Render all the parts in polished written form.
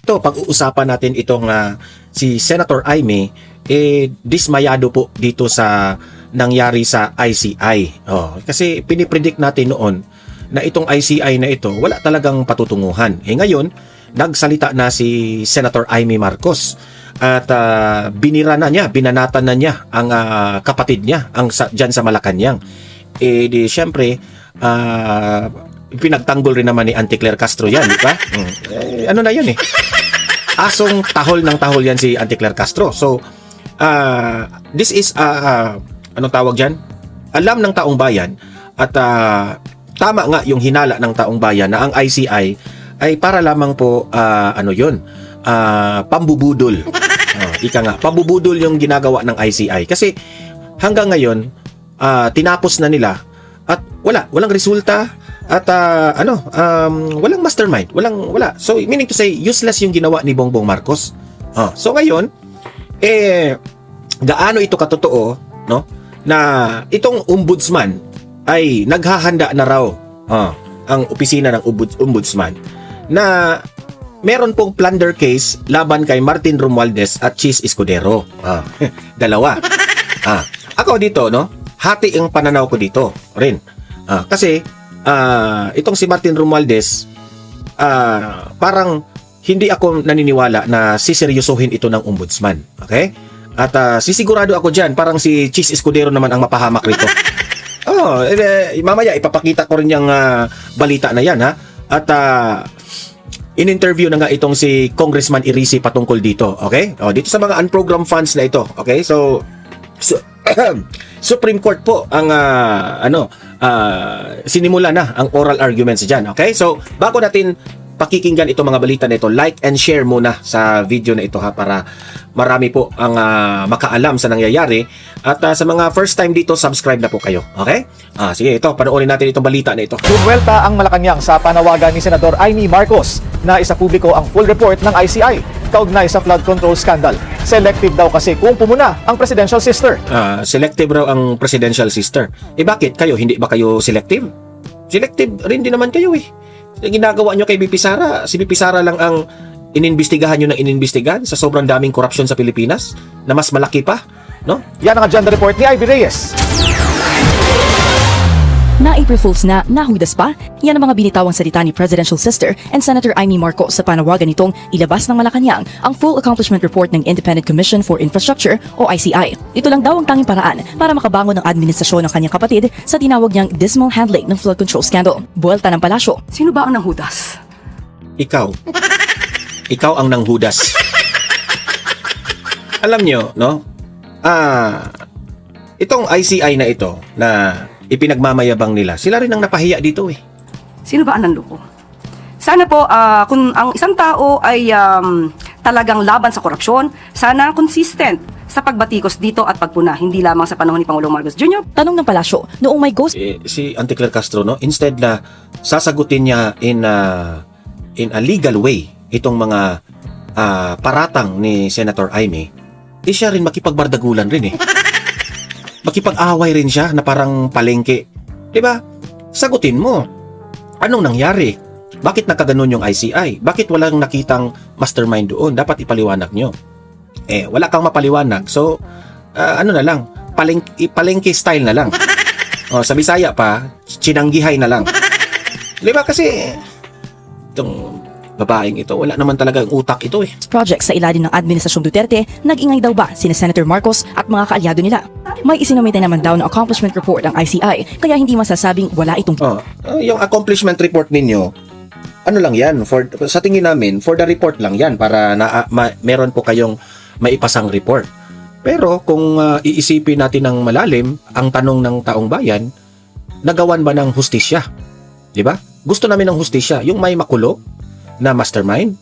Ito, pag-uusapan natin itong si Senator Imee, dismayado po dito sa nangyari sa ICI. Kasi pinipredict natin noon na itong ICI na ito, wala talagang patutunguhan. Ngayon, nagsalita na si Senator Imee Marcos at binira na niya, binanatan na niya ang kapatid niya dyan sa Malacanang. Siyempre, pinagtanggol rin naman ni Auntie Claire Castro yan, di ba? Ano na yan asong tahol ng tahol yan si Auntie Claire Castro. So, this is, anong tawag dyan? Alam ng taong bayan at tama nga yung hinala ng taong bayan na ang ICI ay para lamang po, pambubudol. Ika nga, pambubudol yung ginagawa ng ICI. Kasi hanggang ngayon, tinapos na nila at walang resulta. At walang mastermind, wala. So meaning to say, useless yung ginawa ni Bongbong Marcos. So ngayon, gaano ito katotoo, no? Na itong ombudsman ay naghahanda na raw ang opisina ng ombudsman na meron pong plunder case laban kay Martin Romualdez at Chis Escudero. Dalawa. Ako dito, no? Hati ang pananaw ko dito rin. Kasi itong si Martin Romualdez, parang hindi ako naniniwala na siseryosohin ito ng ombudsman. Okay? At sisigurado ako dyan, parang si Chis Escudero naman ang mapahamak rito. Mamaya ipapakita ko rin yung balita na yan, ha? At in-interview na nga itong si Congressman Irisi patungkol dito. Okay? Dito sa mga unprogrammed funds na ito. Okay? So Supreme Court po ang sinimula na ang oral arguments diyan. Okay? So, bago natin pakikinggan itong mga balita na ito, like and share muna sa video na ito para marami po ang makaalam sa nangyayari. At sa mga first time dito, subscribe na po kayo. Okay? Sige, ito, panoorin natin itong balita na ito. Bumuelta ang Malacanang sa panawagan ni Senador Imee Marcos na isapubliko ang full report ng ICI kaugnay sa flood control scandal. Selective daw kasi kung pumuna ang presidential sister. Selective raw ang presidential sister. Bakit kayo? Hindi ba kayo selective? Selective rin din naman kayo Ginagawa nyo kay BP Sara, si BP Sara lang ang ininbestigahan nyo ng ininbestigahan sa sobrang daming korupsyon sa Pilipinas na mas malaki pa, no? Yan ang agenda report ni Ivy Reyes. Na April Fools na nahudas pa, yan ang mga binitawang salita ni Presidential Sister and Senator Imee Marcos sa panawagan nitong ilabas ng Malacanang ang Full Accomplishment Report ng Independent Commission for Infrastructure o ICI. Ito lang daw ang tanging paraan para makabangon ng administrasyon ng kanyang kapatid sa tinawag niyang dismal handling ng flood control scandal. Buwelta ng palasyo. Sino ba ang nanghudas? Ikaw. Ikaw ang nanghudas. Alam nyo, no? Itong ICI na ito na ipinagmamayabang nila, sila rin ang napahiya dito Sino ba ang nanloko? Sana po, kung ang isang tao ay talagang laban sa korupsyon, sana consistent sa pagbatikos dito at pagpuna, hindi lamang sa panahon ni Pangulong Marcos Jr. Tanong ng palasyo, noong may ghost si Auntie Claire Castro, no? Instead na sasagutin niya in a legal way itong mga paratang ni Senator Imee, siya rin makipagbardagulan rin makipag-away rin siya na parang palengke. Diba? Sagutin mo. Anong nangyari? Bakit nakaganon yung ICI? Bakit walang nakitang mastermind doon? Dapat ipaliwanag nyo. Wala kang mapaliwanag. So, ano na lang? Palengke style na lang. Sa Bisaya pa, chinanggihay na lang. Diba? Kasi, itong babaeng ito, wala naman talaga ang utak ito project sa ilalim ng Administrasyong Duterte, nag-ingay daw ba sina Senator Marcos at mga kaalyado nila? May isinumite naman daw na accomplishment report ng ICI, kaya hindi masasabing wala itong yung accomplishment report ninyo, ano lang yan, sa tingin namin, for the report lang yan, para meron po kayong maipasang report. Pero kung iisipin natin ng malalim, ang tanong ng taong bayan, nagawan ba ng hustisya? Diba? Gusto namin ng hustisya, yung may makulo na mastermind.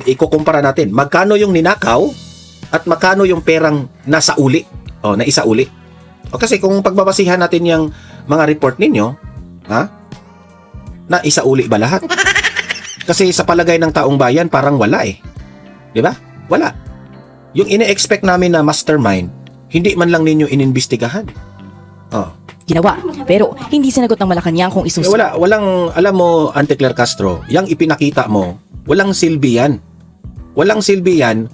Ikukumpara natin magkano yung ninakaw at magkano yung perang nasa uli na isa uli. Kasi kung pagbabasihan natin yung mga report ninyo, na isa uli ba lahat? Kasi sa palagay ng taong bayan parang wala di ba? Wala. Yung ine-expect namin na mastermind, hindi man lang ninyo inimbestigahan. ginawa. Pero hindi sinagot ng Malacanang kung Walang, alam mo, Ante Claire Castro, yung ipinakita mo, walang silbi yan. Walang silbi yan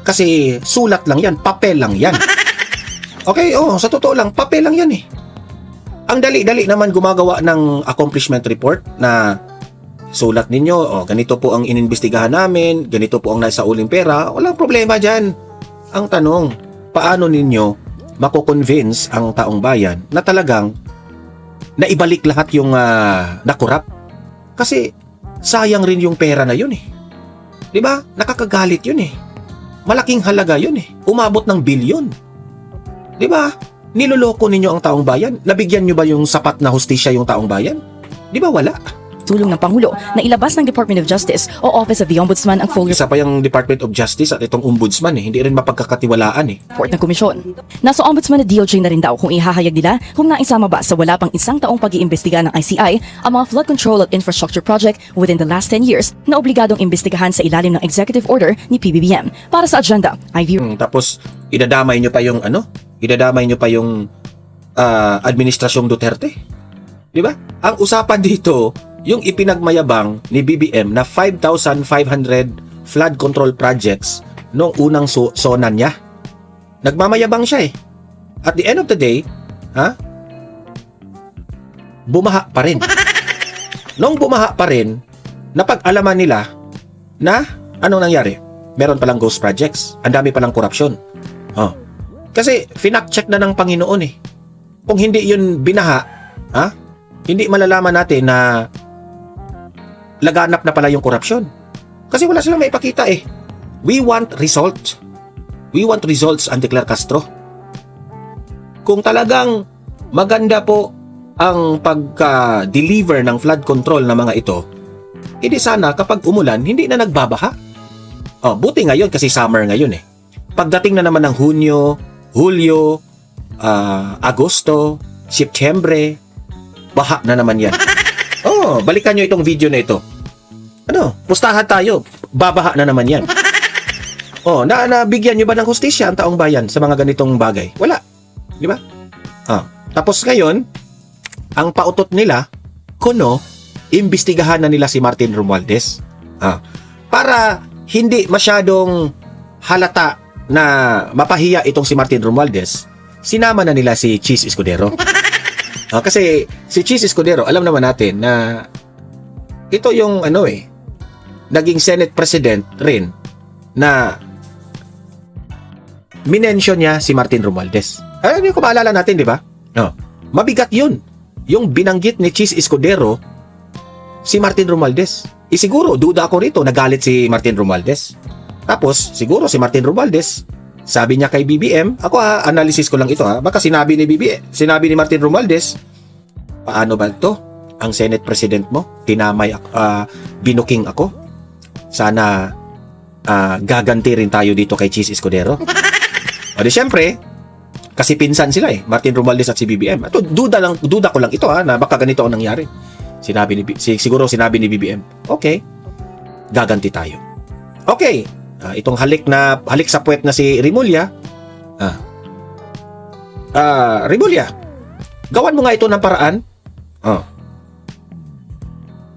kasi sulat lang yan, papel lang yan. Okay, sa totoo lang, papel lang yan eh. Ang dali-dali naman gumagawa ng accomplishment report na sulat ninyo, ganito po ang inimbestigahan namin, ganito po ang nasa uling pera, walang problema dyan. Ang tanong, paano ninyo mako-convince ang taong bayan na talagang naibalik lahat yung nakurap? Kasi sayang rin yung pera na yun eh. 'Di ba? Nakakagalit yun eh. Malaking halaga yun eh. Umabot ng bilyon. 'Di ba? Niloloko ninyo ang taong bayan. Nabigyan nyo ba yung sapat na hustisya yung taong bayan? 'Di ba wala? tulong ng Pangulo na ilabas ng Department of Justice o Office of the Ombudsman ang full Isa pa yung Department of Justice at itong Ombudsman hindi rin mapagkakatiwalaan report ng komisyon. Nasa Ombudsman na DOJ na rin daw kung ihahayag nila kung naisama ba sa wala pang isang taong pag-iimbestiga ng ICI ang mga flood control at infrastructure project within the last 10 years na obligadong imbestigahan sa ilalim ng executive order ni PBBM. Para sa agenda, I view Tapos idadamay nyo pa yung administrasyong Duterte. 'Di ba? Ang usapan dito yung ipinagmayabang ni BBM na 5,500 flood control projects noong unang sonan niya. Nagmamayabang siya eh. At the end of the day, bumaha pa rin. Noong bumaha pa rin, napag-alaman nila na anong nangyari? Meron palang ghost projects. Ang dami palang korupsyon. Kasi finak-check na ng Panginoon eh. Kung hindi yun binaha, hindi malalaman natin na laganap na pala yung korupsyon. Kasi wala silang maipakita eh. We want results. We want results, Ante Claire Castro. Kung talagang maganda po ang pagka-deliver ng flood control na mga ito, edi sana kapag umulan, hindi na nagbabaha. Buti ngayon kasi summer ngayon eh. Pagdating na naman ng Hunyo, Hulyo, Agosto, Setyembre, baha na naman yan. Balikan nyo itong video na ito. Pustahan tayo, babaha na naman yan. Nabigyan nyo ba ng hustisya ang taong bayan sa mga ganitong bagay? Wala. Di ba? Tapos ngayon, ang pautot nila, imbestigahan na nila si Martin Romualdez. Para hindi masyadong halata na mapahiya itong si Martin Romualdez, sinama na nila si Chis Escudero. Kasi si Chis Escudero, alam naman natin na ito yung naging Senate President rin na minention niya si Martin Romualdez. Hindi ko maalala natin, di ba? Mabigat yun. Yung binanggit ni Chis Escudero si Martin Romualdez. Siguro, duda ako rito, nagalit si Martin Romualdez. Tapos, siguro si Martin Romualdez, sabi niya kay BBM, analysis ko lang ito baka sinabi ni Martin Romualdez, paano ba ito? Ang Senate President mo, tinamay, binuking ako. Sana gaganti rin tayo dito kay Chis Escudero. Di syempre, kasi pinsan sila Martin Romualdez at si BBM. Duda ko lang ito na baka ganito ang nangyari. Siguro sinabi ni BBM, okay, gaganti tayo. Okay, itong halik sa puwet na si Rimulya, Rimulya, gawan mo nga ito ng paraan.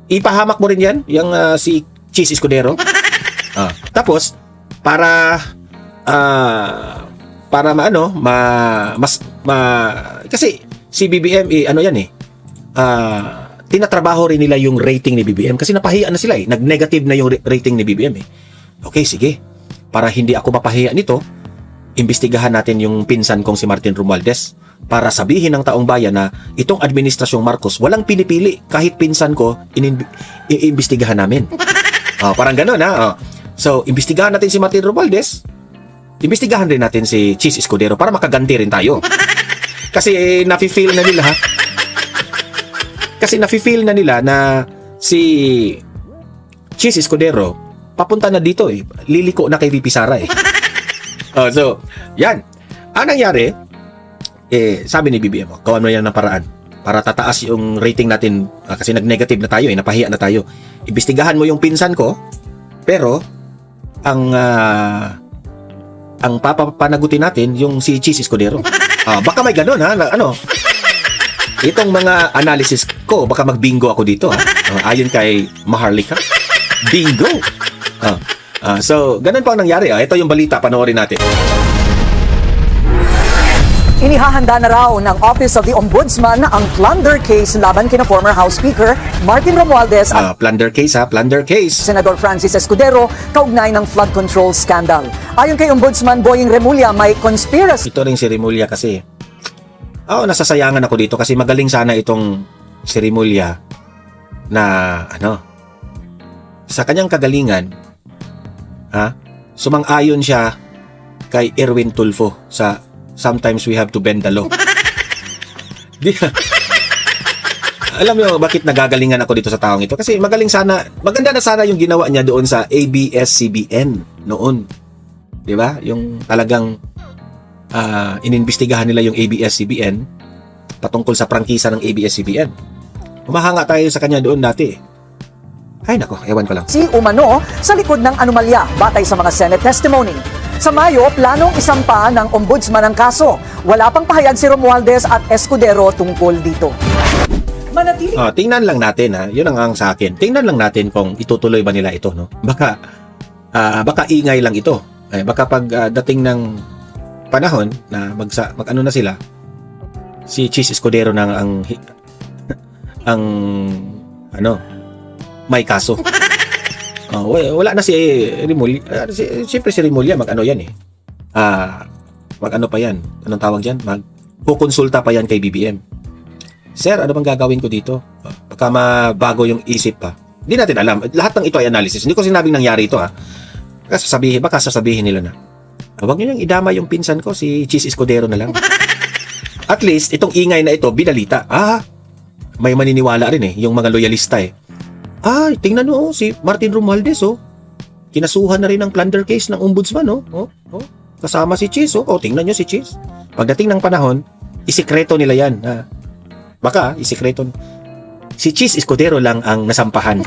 Ipahamak mo rin yan, yung si Chis Escudero. Tapos, para kasi si BBM tinatrabaho rin nila yung rating ni BBM kasi napahiya na sila nag-negative na yung rating ni BBM Okay, sige. Para hindi ako mapahiya nito, imbestigahan natin yung pinsan kong si Martin Romualdez para sabihin ng taong bayan na itong administrasyong Marcos walang pinipili, kahit pinsan ko iimbestigahan namin. Parang gano'n So, imbestigahan natin si Martin Romualdez, imbestigahan rin natin si Chis Escudero para makaganti rin tayo. Kasi nafe-feel na nila na si Chis Escudero papunta na dito liliko na kay VP Sara So, yan. Ang nangyari, sabi ni BBM, gawan mo yan ng paraan para tataas yung rating natin kasi nag-negative na tayo, napahiya na tayo. Imbestigahan mo yung pinsan ko, pero ang papapanagutin natin yung si Chis Escudero. Baka may ganun Itong mga analysis ko, baka mag-bingo ako dito. Ayon kay Maharlika. Bingo! So, ganun po ang nangyari. Ito yung balita, panoorin natin. Inihahanda na raw ng Office of the Ombudsman ang plunder case laban kina former House Speaker Martin Romualdez at Plunder case plunder case. Senador Francis Escudero kaugnay ng flood control scandal. Ayon kay Ombudsman Boying Remulla, may conspiracy Ito rin si Remulla kasi. Nasasayangan ako dito kasi magaling sana itong si Remulla na sa kanyang kagalingan, sumang-ayon siya kay Erwin Tulfo sa Sometimes We Have to Bend the Law. Alam mo bakit nagagalingan ako dito sa taong ito? Kasi maganda na sana yung ginawa niya doon sa ABS-CBN noon. 'Di ba? Yung talagang inimbestigahan nila yung ABS-CBN patungkol sa prangkisa ng ABS-CBN. Humahanga tayo sa kanya doon dati. Ay nako, ewan ko lang. umano sa likod ng anomalya batay sa mga Senate testimony. Sa Mayo, planong isampa ng Ombudsman ang kaso. Wala pang pahayag si Romualdez at Escudero tungkol dito. Manatili Tingnan lang natin Yun ang sa akin. Tingnan lang natin kung itutuloy ba nila ito, no? Baka ingay lang ito. Baka pag dating ng panahon na mag-ano na sila, si Chis Escudero nang ang may kaso. Wala na si Remulla. Siyempre si Remulla mag-ano yan mag-ano pa yan. Anong tawag dyan? Kukonsulta pa yan kay BBM. Sir, ano bang gagawin ko dito? Baka mabago yung isip pa. Hindi natin alam. Lahat ng ito ay analysis. Hindi ko sinabing nangyari ito baka sasabihin nila na huwag nyo nang idama yung pinsan ko, si Chis Escudero na lang. At least, itong ingay na ito, binalita. May maniniwala rin yung mga loyalista tingnan mo si Martin Romualdez kinasuhan na rin ang plunder case ng ombudsman kasama si Chis tingnan nyo si Chis. Pagdating ng panahon, isikreto nila yan baka isikreto si Chis Escudero lang ang nasampahan.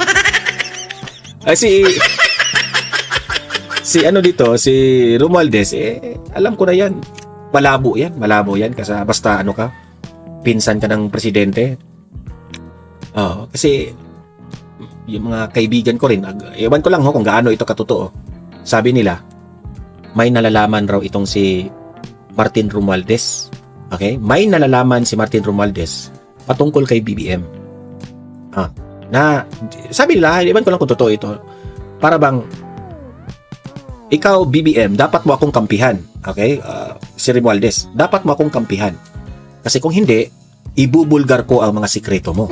Si Romualdez alam ko na yan, malabo yan kasi basta pinsan ka ng presidente. Kasi yung mga kaibigan ko rin, ewan ko lang kung gaano ito katotoo. Sabi nila, may nalalaman raw itong si Martin Romualdez. Okay? May nalalaman si Martin Romualdez patungkol kay BBM. Na sabi nila, ewan ko lang kung totoo ito. Para bang ikaw BBM, dapat mo akong kampihan. Okay? Si Romualdez, dapat mo akong kampihan. Kasi kung hindi, ibubulgar ko ang mga sikreto mo.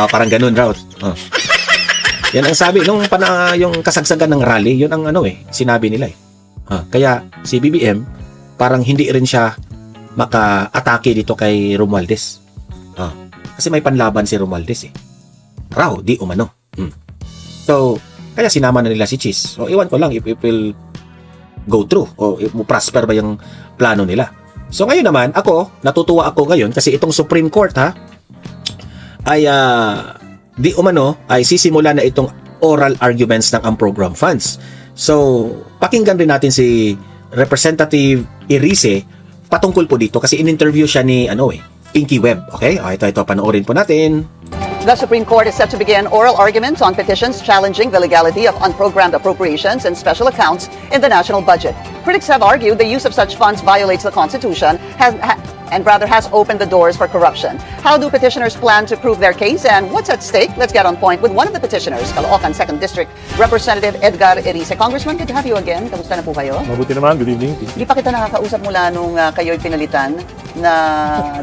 Parang ganun raw. Yan ang sabi nung yung kasagsagan ng rally, yun ang sinabi nila Kaya si BBM parang hindi rin siya maka-atake dito kay Romualdez. Kasi may panlaban si Romualdez raw, di umano. So, kaya sinama na nila si Chis. So, iwan ko lang if it will go through o if prosper ba yung plano nila. So, ngayon naman, natutuwa ako ngayon kasi itong Supreme Court ay di umano ay sisimula na itong oral arguments ng program funds. So, pakinggan rin natin si Representative Irice patungkol po dito kasi in-interview siya ni Pinky Webb. Okay? Ito panoorin po natin. The Supreme Court is set to begin oral arguments on petitions challenging the legality of unprogrammed appropriations and special accounts in the national budget. Critics have argued the use of such funds violates the Constitution and has opened the doors for corruption. How do petitioners plan to prove their case and what's at stake? Let's get on point with one of the petitioners, Caloocan 2nd District Representative Edgar Erice. Congressman, good to have you again. Kamusta na po kayo? Mabuti naman. Good evening. Hindi pa kita nakakausap mula nung kayo'y pinalitan na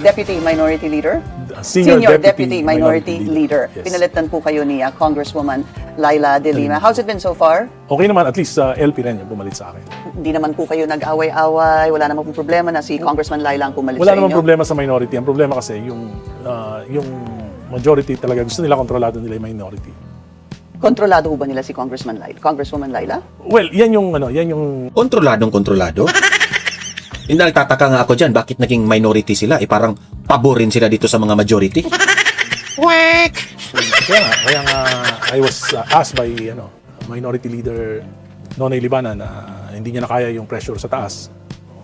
Deputy Minority Leader? Senior Deputy Minority Leader. Yes. Pinalitan po kayo ni Congresswoman Laila De Lima. How's it been so far? Okay naman, at least LP rin yung pumalit sa akin. Hindi naman po kayo nag-away-away, wala naman po problema na si Congressman Laila ang pumalit Wala sa namang inyo? problema sa minority. Ang problema kasi yung majority talaga gusto nila kontrolado nila yung minority. Kontrolado ho ba nila si Congressman Laila? Congresswoman Laila? Well, yan yung Kontroladong. Nagtataka nga ako dyan, bakit naging minority sila? Parang paborin sila dito sa mga majority. Wek! kaya nga I was asked by Minority Leader Nonay Libana na hindi niya na kaya yung pressure sa taas.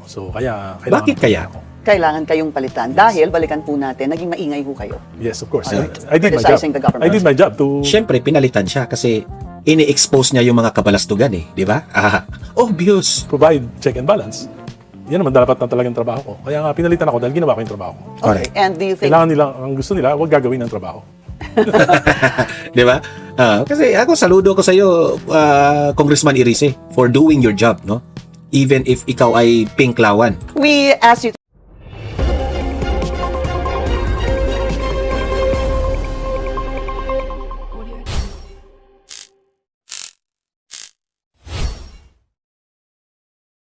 So, kaya... Bakit kaya? Kailangan kayong palitan. Dahil, balikan po natin, naging maingay ho kayo. Yes, of course. Alright. I did my job. Criticizing the government. I did my job to... Siyempre, pinalitan siya kasi ini-expose niya yung mga kabalastugan eh. Di ba? Obvious. provide check and balance. Yan naman dapat na talagang trabaho ko. Kaya nga pinalitan ako dahil ginawa ko yung trabaho ko. Correct. And do you think... Kailangan nila, ang gusto nila, huwag gagawin ng trabaho. Di ba? Kasi ako saludo ko sa iyo, Congressman Irice, for doing your job, no? Even if ikaw ay pinklawan. We asked you